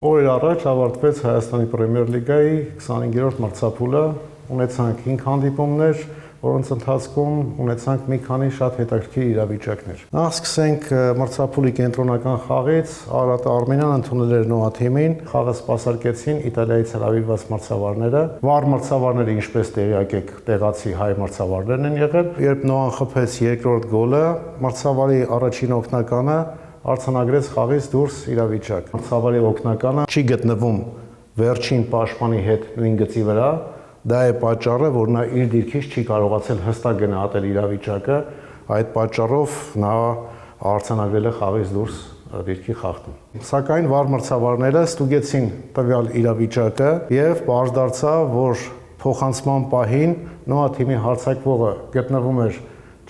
Օրեր առաջ ավարտվեց Հայաստանի Պրեմիեր լիգայի 25-րդ մրցափուլը, ունեցանք 5 հանդիպումներ, որոնց ընթացքում ունեցանք մի քանի շատ հետաքրքիր իրավիճակներ։ Նախ սկսենք մրցափուլի կենտրոնական խաղից, Արարատը Արմենիան ընդունել էր Նոա թիմին, խաղը սպասարկեցին Իտալիայից հրավիրված մրցավարները։ Վառ մրցավարները, ինչպես տեղյակ եք, տեղացի հայ մրցավարներն են եղել։ Երբ Նոան խփեց երկրորդ գոլը, մրցավարի առաջին օգնականը արձանագրեց խաղից դուրս իրավիճակ։ Մրցավարի օգնականը չի գտնվում վերջին պաշտպանի հետ նույն գծի վրա, դա է պատճառը, որ նա իր դիրքից չի կարողացել հստակ գնահատել իրավիճակը, այդ պատճառով նա արձանագրել է խաղից դուրս դիրքի խախտում։ Սակայն վառ մրցավարները ստուգեցին տվյալ իրավիճակը եւ պարզ դարձավ, որ փոխանցման պահին Նոա թիմի հարձակվողը գտնվում էր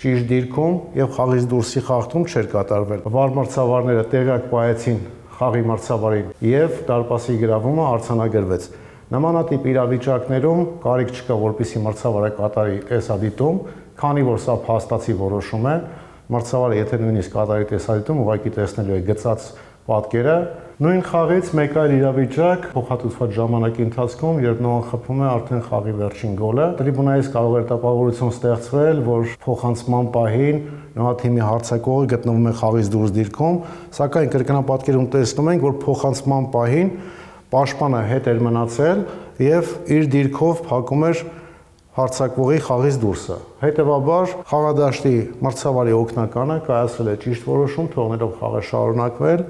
ճիշտ դիրքում եւ խաղից դուրսի խախտում չէր կատարվել։ Վառ մրցավարները տեղյակ պահեցին խաղի մրցավարին եւ դարպասի գրավումը արձանագրվեց։ Նմանատիպ իրավիճակներում կարիք չկա, որպեսզի մրցավարը կատարի տեսադիտում, քանի որ սա փաստացի որոշում է, մրցավարը եթե նույնիսկ կատարի տեսադիտում, ուղղակի տեսնելու է գծած պատկերը։ Նույն խաղից մեկ այլ իրավիճակ փոխհատուցված ժամանակի ընթացքում, երբ Նոան խփում է արդեն խաղի վերջին գոլը, տրիբունայից կարող էր տպավորություն ստեղծվել, որ փոխանցման պահին Նոա թիմի հարձակվողը գտնվում է խաղից դուրս դիրքում, սակայն կրկնապատկերում տեսնում ենք, որ փոխանցման պահին պաշտպանը հետ էր մնացել եւ իր դիրքով փակում էր հարձակվողի խաղից դուրսը։ Հետևաբար խաղադաշտի մրցավարի օգնականը կայացրել է ճիշտ որոշում, թողնելով խաղը շարունակվել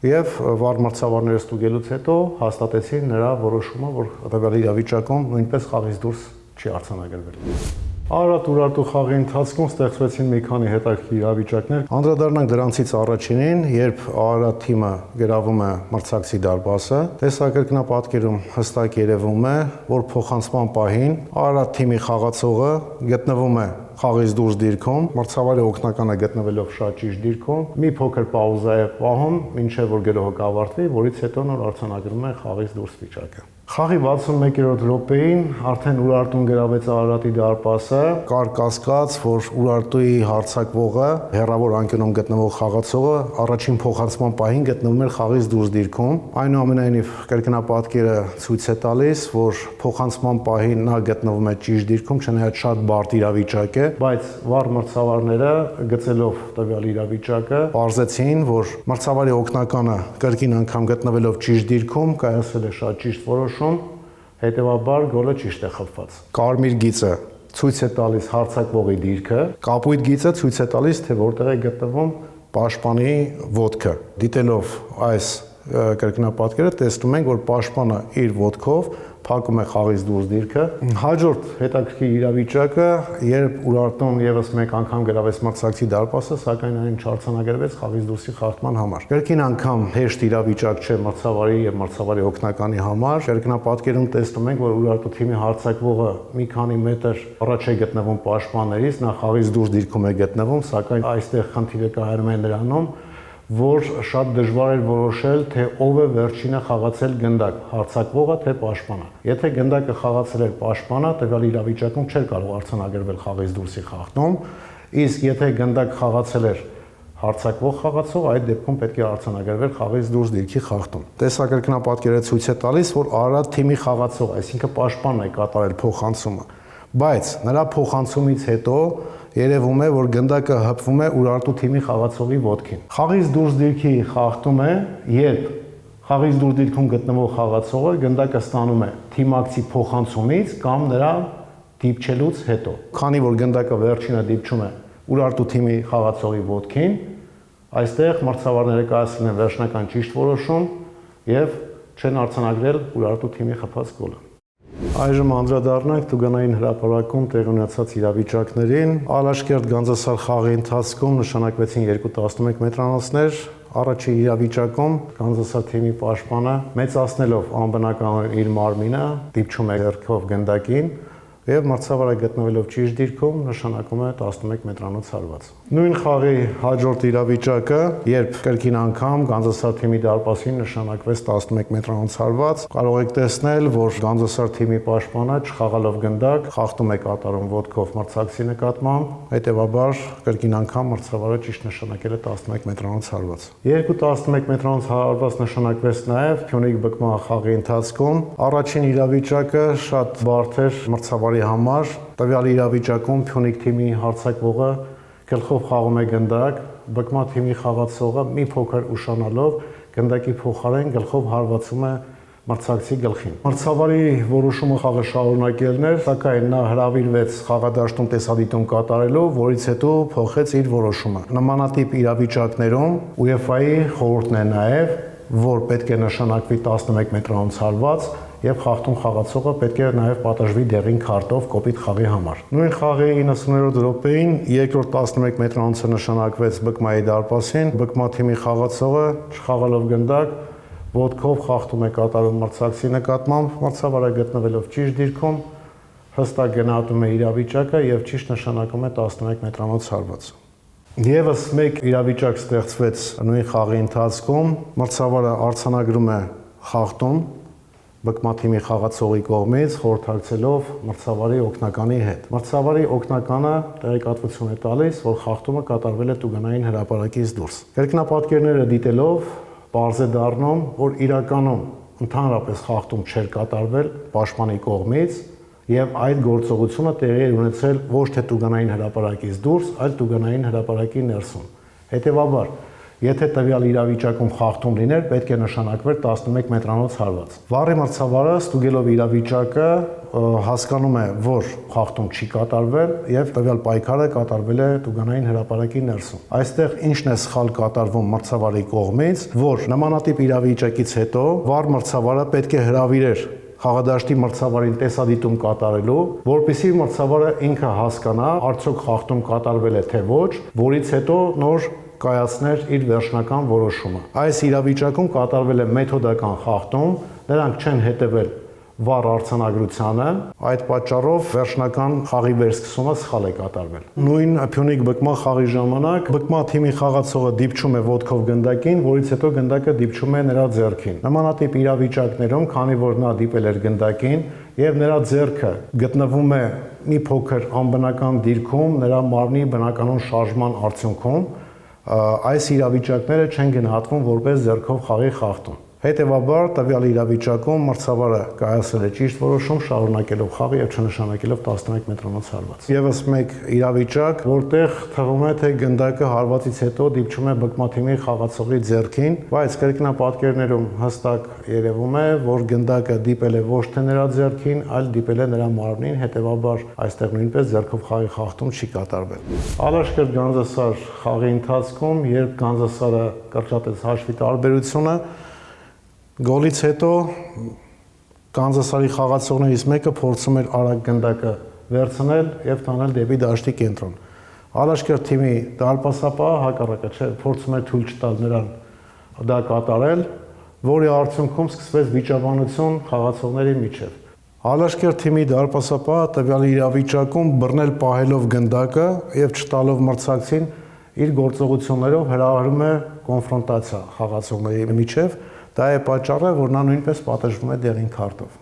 եւ վառ մրցավարները ստուգելուց հետո հաստատեցին նրա որոշումը, որ տվյալ իրավիճակում նույնպես խաղից դուրս չի արձանագրվել։ Արարատ-Ուրարտու խաղի ընթացքում ստեղծվեցին մի քանի հետաքրքիր իրավիճակներ։ Անդրադառնանք դրանցից առաջինին, երբ Արարատ թիմը գրավում է մրցակցի դարպասը, տեսակրկնապատկերում հստակ երևում է, որ փոխանցման պահին Արարատ թիմի խաղացողը գտնվում է խաղից դուրս դիրքում, մրցավարի օգնականը գտնվելով շատ ճիշտ դիրքում, մի փոքր պաուզա է պահում, մինչև որ գրոհը կավարտվի, որից հետո նոր արձանագրում է խաղից դուրս վիճակը։ Խաղի 61-րդ րոպեին արդեն Ուրարտուն գրավեց Արարատի դարպասը, կար կասկած, որ Ուրարտուի հարձակվողը, հեռավոր անկյունում գտնվող խաղացողը առաջին փոխանցման պահին գտնվում էր խաղից դուրս դիրքում։ Այնուամենայնիվ կրկնապատկերը ցույց է տալիս, որ փոխանցման պահին նա գտնվում է ճիշտ դիրքում, չնայած շատ բարդ իրավիճակ է, բայց վառ մրցավարները գծելով տվյալ իրավիճակը պարզեցին, որ մրցավարի օգնականը կրկին անգամ գտնվելով ճիշտ դիրքում կայացրել է շատ ճիշտ որոշում, հետևաբար գոլը ճիշտ է խփված։ Կարմիր գիծը ցույց է տալիս հարձակվողի դիրքը, կապույտ գիծը ցույց է տալիս, թե որտեղ է գտնվում պաշտպանի ոտքը։ Դիտելով այս կրկնապատկերը տեսնում ենք, որ պաշտպանը իր ոտքով փակում է խաղից դուրս դիրքը։ Հաջորդ հետաքրքիր իրավիճակը, երբ Ուրարտուն եւս մեկ անգամ գրավեց մրցակցի դարպասը, սակայն այն չարձանագրվեց խաղից դուրսի խախտման համար։ Կրկին անգամ հեշտ իրավիճակ չէ մրցավարի եւ մրցավարի օգնականի համար։ Կրկնապատկերում տեսնում ենք, որ Ուրարտու թիմի հարձակվողը մի քանի մետր առաջ է գտնվում պաշտպաններից, նա խաղից դուրս դիրքում է գտնվում, սակայն այստեղ խնդիրը կայանում է նրանում, որ շատ դժվար էր որոշել, թե ով է վերջինը խաղացել գնդակ, հարձակվողը թե պաշտպանը։ Եթե գնդակը խաղացել էր պաշտպանը, տվյալ իրավիճակում չէր կարող արձանագրվել խաղից դուրսի խախտում, իսկ եթե գնդակ խաղացել էր հարձակվող խաղացող, այդ դեպքում պետք է արձանագրվեր խաղից դուրս դիրքի խախտում։ Տեսակրկնապատկերը ցույց է տալիս, որ Արարատ թիմի խաղացող, այսինքն պաշտպանն է կատարել փոխանցումը, բայց նրա փոխանցումից հետո երևում է, որ գնդակը հպվում է Ուրարտու թիմի խաղացողի ոտքին։ Խաղից դուրս դիրքի խախտում է, երբ խաղից դուրս դիրքում գտնվող խաղացողը գնդակը ստանում է թիմակցի փոխանցումից կամ նրա դիպչելուց հետո։ Քանի որ գնդակը վերջինը դիպչում է Ուրարտու թիմի խաղացողի ոտքին, այստեղ մրցավարները կայացրել են վերջնական ճիշտ որոշում եւ չեն արձանագրել Ուրարտու թիմի խփած գոլը։ Այժմ անդրադառնանք տուգանային հրապարակում տեղի ունեցած իրավիճակներին։ Ալաշկերտ-Գանձասար խաղի ընթացքում նշանակվեցին 2-11 մետրանոցներ։ Առաջի իրավիճակում Գանձասար թիմի պաշտպանը մեծացնելով անբնականորեն իր մարմինը դիպչում է ձեռքով գնդակին եւ մրցավարը գտնվելով ճիշտ դիրքում նշանակում է 11 մետրանոց հարված։ Նույն խաղի հաջորդ իրավիճակը, երբ կրկին անգամ Գանձասար թիմի դարպասին նշանակվեց 11 մետրանոց հարված, կարող եք տեսնել, որ Գանձասար թիմի պաշտպանը չխաղալով գնդակ խախտում է կատարում ոտքով մրցակցի նկատմամբ, հետեւաբար կրկին անգամ մրցավարը ճիշտ նշանակել է 11 մետրանոց հարված։ Երկու 11 մետրանոց հարված նշանակվեց նաեւ Փյունիկ բկման խաղի ընթացքում։ Առաջին իրավիճակը շատ բարդ էր մրցավարի համար, տվյալ իրավիճակում Փյունիկ թիմի հարձակվողը գլխով խաղում է գնդակ, բկման թիմի խաղացողը մի փոքր ուշանալով գնդակի փոխարեն գլխով հարվածում է մրցակցի գլխին։ Մրցավարի որոշումը խաղը շարունակելն էր, սակայն նա հրավիրվեց խաղադաշտում տեսադիտում կատարելու, որից հետո փոխեց իր որոշումը։ Նմանատիպ իրավիճակներում UEFA-ի խորհուրդն է նաև, որ պետք է նշանակվի 11 մետրանոց հարված եւ խախտում խաղացողը պետք է նաեւ պատժվի դեղին քարտով կոպիտ խաղի համար։ Նույն խաղի 90-րդ րոպեին երկրորդ 11 մետրանոցը նշանակվեց բկմայի դարպասին, բկմա թիմի խաղացողը չխաղալով գնդակ ոտքով խախտում է կատարում մրցակցի նկատմամբ, մրցավարը գտնվելով ճիշտ դիրքում հստակ գնահատում է իրավիճակը եւ ճիշտ նշանակում է 11 մետրանոց հարված։ Եվս մեկ իրավիճակ ստեղծվեց նույն խաղի ընթացքում, մրցավարը արձանագրում է խախտում բկմա թիմի խաղացողի կողմից խորհրդակցելով մրցավարի օգնականի հետ։ Մրցավարի օգնականը տեղեկատվություն է տալիս, որ խախտումը կատարվել է տուգանային հրապարակից դուրս։ Կրկնապատկերները դիտելով պարզ է դառնում, որ իրականում ընդհանրապես խախտում չէր կատարվել պաշտպանի կողմից եւ այդ գործողությունը տեղի էր ունեցել ոչ թե տուգանային հրապարակից դուրս, այլ տուգանային հրապարակի ներսում։ Հետևաբար, եթե տվյալ իրավիճակում խախտում լիներ, պետք է նշանակվեր 11 մետրանոց հարված։ Վառի մրցավարը ստուգելով իրավիճակը հասկանում է, որ խախտում չի կատարվել եւ տվյալ պայքարը կատարվել է տուգանային հրապարակի ներսում։ Այստեղ ինչն է սխալ կատարվում մրցավարի կողմից, որ նմանատիպ իրավիճակից հետո վառ մրցավարը պետք է հրավիրեր խաղադաշտի մրցավարին տեսադիտում կատարելու, որպեսզի մրցավարը ինքը հասկանա, արդյոք խախտում կատարվել է թե ոչ, որից հետո նոր կայացներ իր վերջնական որոշումը։ Այս իրավիճակում կատարվել է մեթոդական խախտում, նրանք չեն հետևել վառ արձանագրությանը, այդ պատճառով վերջնական խաղի վերսկսումը սխալ է կատարվել։ Նույն Փյունիկ բկման խաղի ժամանակ բկմա թիմի խաղացողը դիպչում է ոտքով գնդակին, որից հետո գնդակը դիպչում է նրա ձեռքին։ Նմանատիպ իրավիճակներում, քանի որ նա դիպել էր գնդակին եւ նրա ձեռքը գտնվում է մի փոքր անբնական դիրքում, նրա մարմնի բնականon շարժման արդյունքում, այս իրավիճակները չեն գնահատվում որպես ձեռքով խաղի խախտում։ Հետևաբար տվյալ իրավիճակում մրցավարը կայացրել է ճիշտ որոշում, շարունակելով խաղը եւ չնշանակելով 11 մետրանոց հարված։ Եվս մեկ իրավիճակ, որտեղ թվում է, թե գնդակը հարվածից հետո դիպչում է բկմա թիմի խաղացողի ձեռքին, բայց կրկնապատկերներում հստակ երևում է, որ գնդակը դիպել է ոչ թե նրա ձեռքին, այլ դիպել է նրա մարմնին, հետևաբար այստեղ նույնպես ձեռքով խաղի խախտում չի կատարվել։ Ալաշկերտ Գանձասար խաղի ընթացքում, երբ Գանձասարը կրճատեց հաշվի տարբերությունը, գոլից հետո Գանձասարի խաղացողներից մեկը փորձում էր արագ գնդակը վերցնել եւ տանել դեպի դաշտի կենտրոն։ Ալաշկերտ թիմի դարպասապահը հակառակը փորձում էր թույլ չտալ նրան դա կատարել, որի արդյունքում սկսվեց վիճաբանություն խաղացողների միջև։ Ալաշկերտ թիմի դարպասապահը տվյալ իրավիճակում բռնել պահելով գնդակը եւ չտալով մրցակցին իր գործողություններով հրահրում է կոնֆրոնտացիա խաղացողների միջև։ Դա է պատճառը, որ նա նույնպես պատժվում է դեղին քարտով։